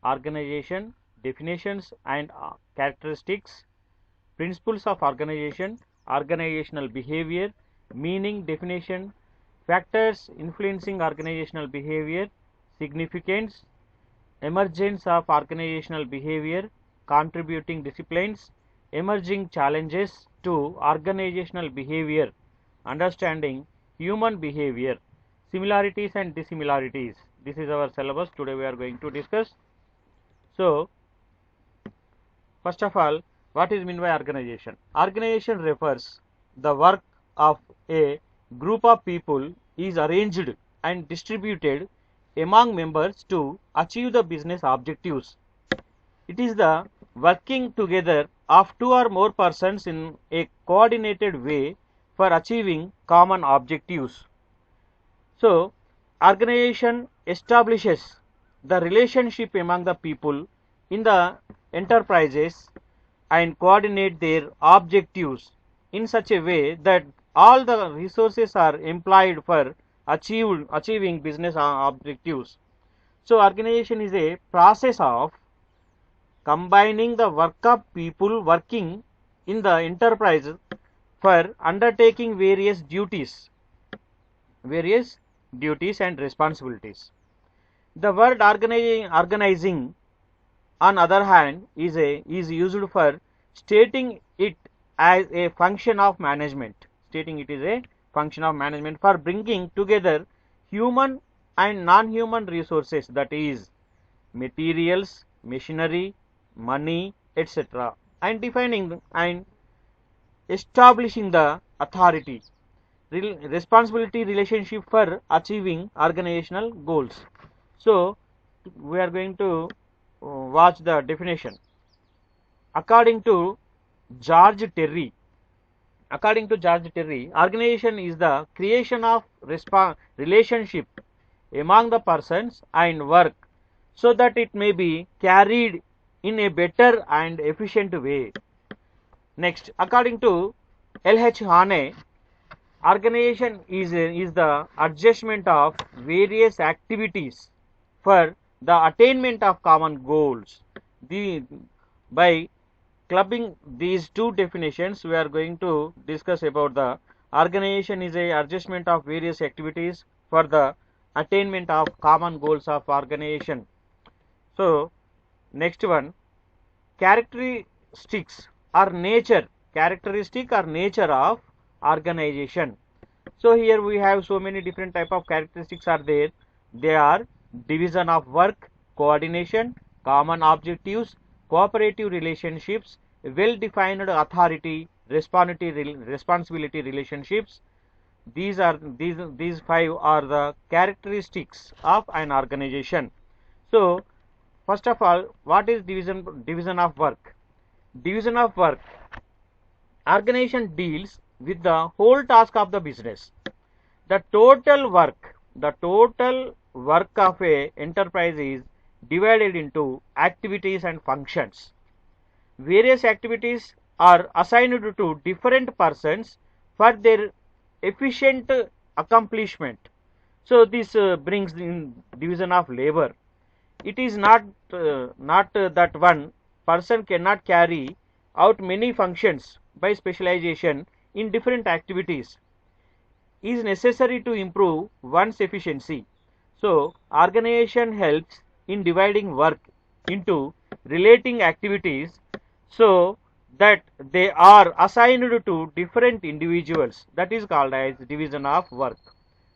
organization, definitions and characteristics, principles of organization, organizational behavior, meaning, definition, factors influencing organizational behavior, significance, emergence of organizational behavior, contributing disciplines, emerging challenges to organizational behavior, understanding human behavior, similarities and dissimilarities. This is our syllabus. Today we are going to discuss. So, first of all, what is meant by organization? Organization refers the work of a group of people is arranged and distributed among members to achieve the business objectives. It is the working together of two or more persons in a coordinated way for achieving common objectives. So, organization establishes the relationship among the people in the enterprises and coordinate their objectives in such a way that all the resources are employed for achieving business objectives. So, organization is a process of combining the work of people working in the enterprise for undertaking various duties and responsibilities. The word organizing on other hand is used for stating it as a function of management. Stating it is a function of management for bringing together human and non-human resources, that is materials, machinery, money, etc., and defining and establishing the authority, responsibility relationship for achieving organizational goals. So, we are going to watch the definition. According to George Terry, organization is the creation of relationship among the persons and work so that it may be carried in a better and efficient way. Next, according to L.H. Hane, organization is the adjustment of various activities for the attainment of common goals. By clubbing these two definitions, we are going to discuss about the organization is a adjustment of various activities for the attainment of common goals of organization. So, next one, characteristic or nature of organization. So, here we have so many different type of characteristics are there. They are division of work, coordination, common objectives, cooperative relationships, well-defined authority, responsibility relationships. These five are the characteristics of an organization. So, first of all, what is division of work? Division of work. Organization deals with the whole task of the business. The total work of a enterprise is divided into activities and functions. Various activities are assigned to different persons for their efficient accomplishment. So, this brings in division of labor. It is not that one person cannot carry out many functions by specialization in different activities is necessary to improve one's efficiency. So, organization helps in dividing work into relating activities so that they are assigned to different individuals. That is called as division of work.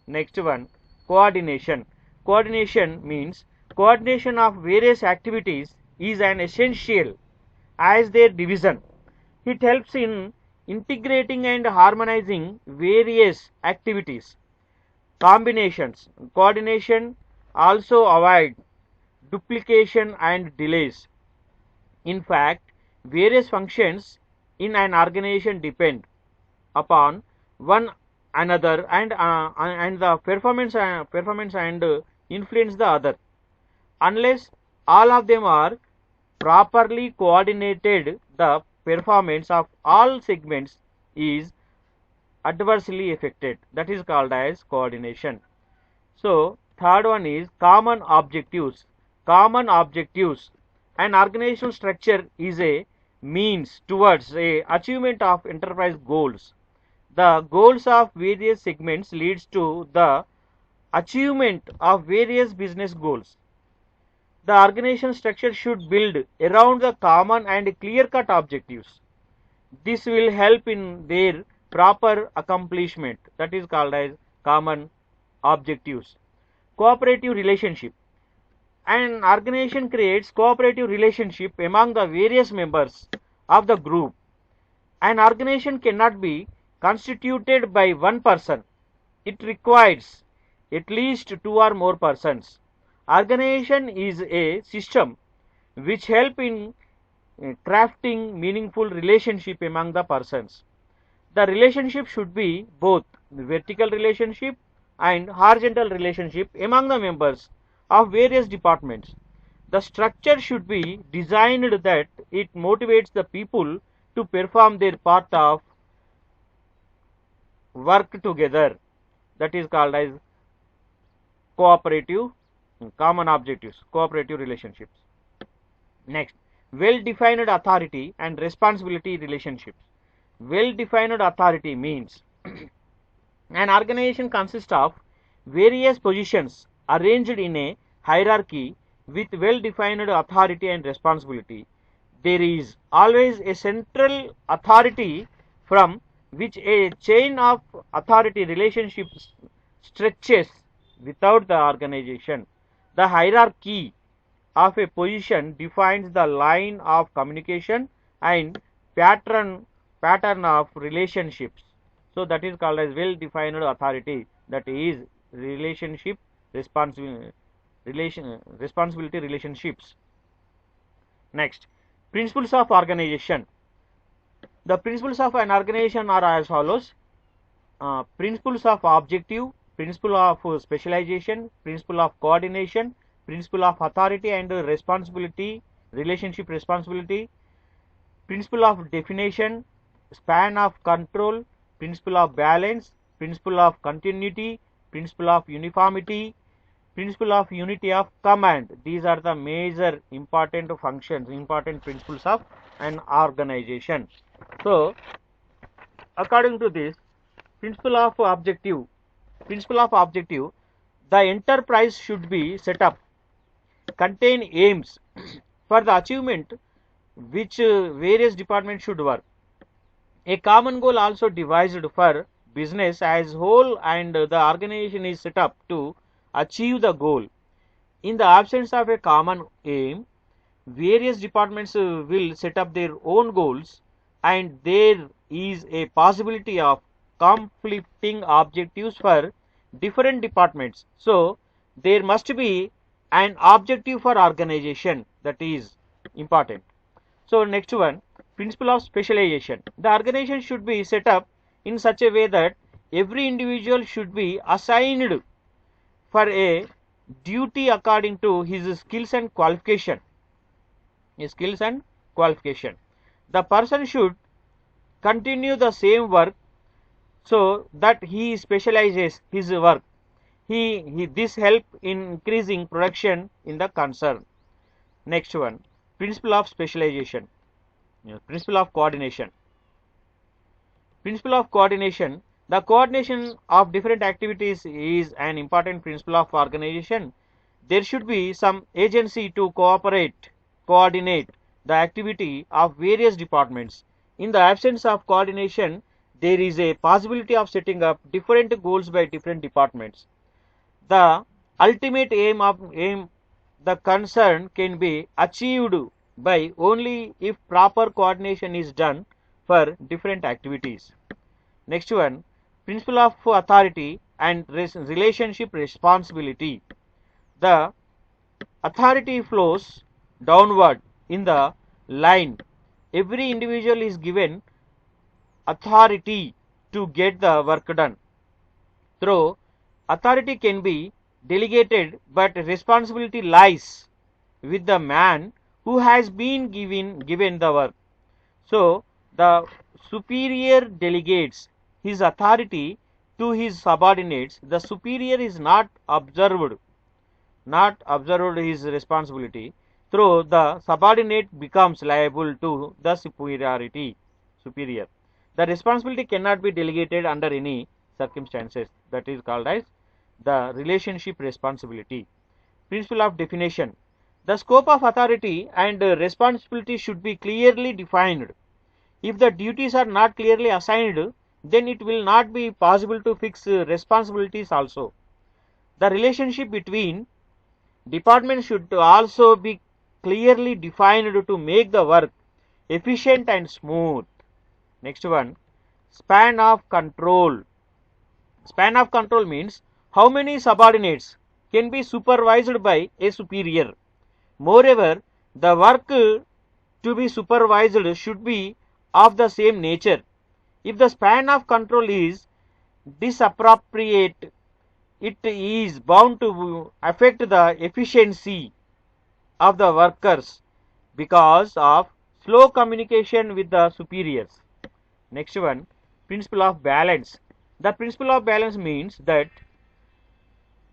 Next one, coordination. Coordination means coordination of various activities is an essential as their division. It helps in integrating and harmonizing various activities. Combinations. Coordination also avoid duplication and delays. In fact, various functions in an organization depend upon one another and the performance and influence the other. Unless all of them are properly coordinated, the performance of all segments is adversely affected. That is called as coordination. So, third one is common objectives. common objectives. An organizational structure is a means towards a achievement of enterprise goals. The goals of various segments leads to the achievement of various business goals. The organization structure should build around the common and clear-cut objectives. This will help in their proper accomplishment. That is called as common objectives. Cooperative relationship. An organization creates cooperative relationship among the various members of the group. An organization cannot be constituted by one person. It requires at least two or more persons. Organization is a system which help in crafting meaningful relationship among the persons. The relationship should be both vertical relationship and horizontal relationship among the members of various departments. The structure should be designed that it motivates the people to perform their part of work together. That is called as cooperative, common objectives, cooperative relationships. Next, well-defined authority and responsibility relationships. Well-defined authority means an organization consists of various positions arranged in a hierarchy with well-defined authority and responsibility. There is always a central authority from which a chain of authority relationships stretches without the organization. The hierarchy of a position defines the line of communication and pattern of relationships. So that is called as well-defined authority. That is relationship responsibility relationships. Next, principles of organization. The principles of an organization are as follows: principles of objective, principle of specialization, principle of coordination, principle of authority and responsibility, relationship responsibility, principle of definition, span of control, principle of balance, principle of continuity, principle of uniformity, principle of unity of command. These are the major important functions, important principles of an organization. So, according to this principle of objective, the enterprise should be set up, contain aims for the achievement which various departments should work. A common goal also devised for business as whole, and the organization is set up to achieve the goal. In the absence of a common aim, various departments will set up their own goals, and there is a possibility of conflicting objectives for different departments. So there must be an objective for organization, that is important. So next one, principle of specialization. The organization should be set up in such a way that every individual should be assigned for a duty according to his skills and qualification. The person should continue the same work so that he specializes his work. This help in increasing production in the concern. Next one, principle of specialization. Principle of coordination. The coordination of different activities is an important principle of organization. There should be some agency to coordinate the activity of various departments. In the absence of coordination, there is a possibility of setting up different goals by different departments. The ultimate aim the concern can be achieved by only if proper coordination is done for different activities. Next one, principle of authority and relationship responsibility. The authority flows downward in the line. Every individual is given authority to get the work done. Though authority can be delegated, but responsibility lies with the man who has been given the work. So the superior delegates his authority to his subordinates. The superior is not observed not observed his responsibility, through the subordinate becomes liable to the superior. The responsibility cannot be delegated under any circumstances. That is called as the relationship responsibility. Principle of definition. The scope of authority and responsibility should be clearly defined. If the duties are not clearly assigned, then it will not be possible to fix responsibilities also. The relationship between departments should also be clearly defined to make the work efficient and smooth. Next one, span of control. Span of control means how many subordinates can be supervised by a superior. Moreover, the work to be supervised should be of the same nature. If the span of control is disappropriate, it is bound to affect the efficiency of the workers because of slow communication with the superiors. Next one, principle of balance. The principle of balance means that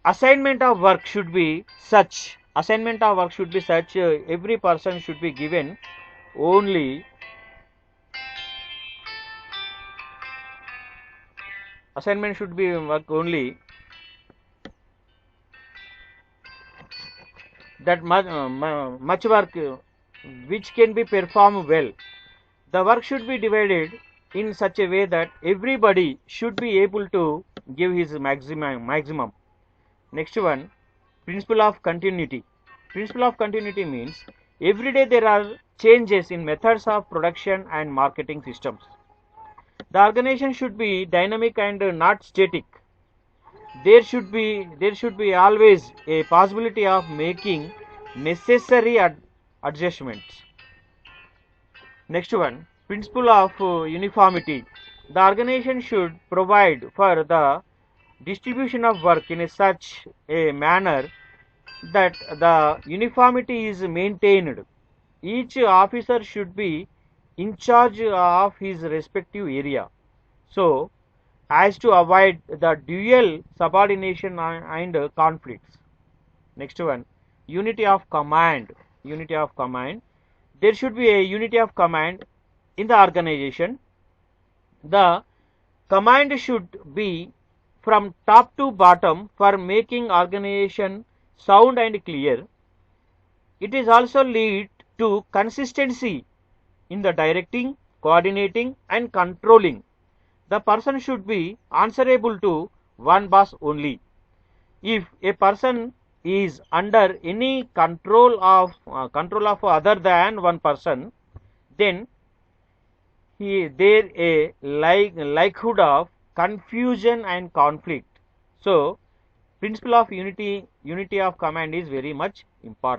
assignment of work should be such, every person should be given only assignment should be work only that much work which can be performed well. The work should be divided in such a way that everybody should be able to give his maximum. Next one, principle of continuity. Principle of continuity means every day there are changes in methods of production and marketing systems. The organization should be dynamic and not static. There should be always a possibility of making necessary adjustments. Next one, principle of uniformity. The organization should provide for the distribution of work in such a manner that the uniformity is maintained. Each officer should be in charge of his respective area, so as to avoid the dual subordination and conflicts. Next one, unity of command. Unity of command. There should be a unity of command in the organization. The command should be from top to bottom for making organization sound and clear. It is also lead to consistency in the directing, coordinating and controlling. The person should be answerable to one boss only. If a person is under any control of other than one person, then there a likelihood of confusion and conflict. So principle of unity of command is very much important.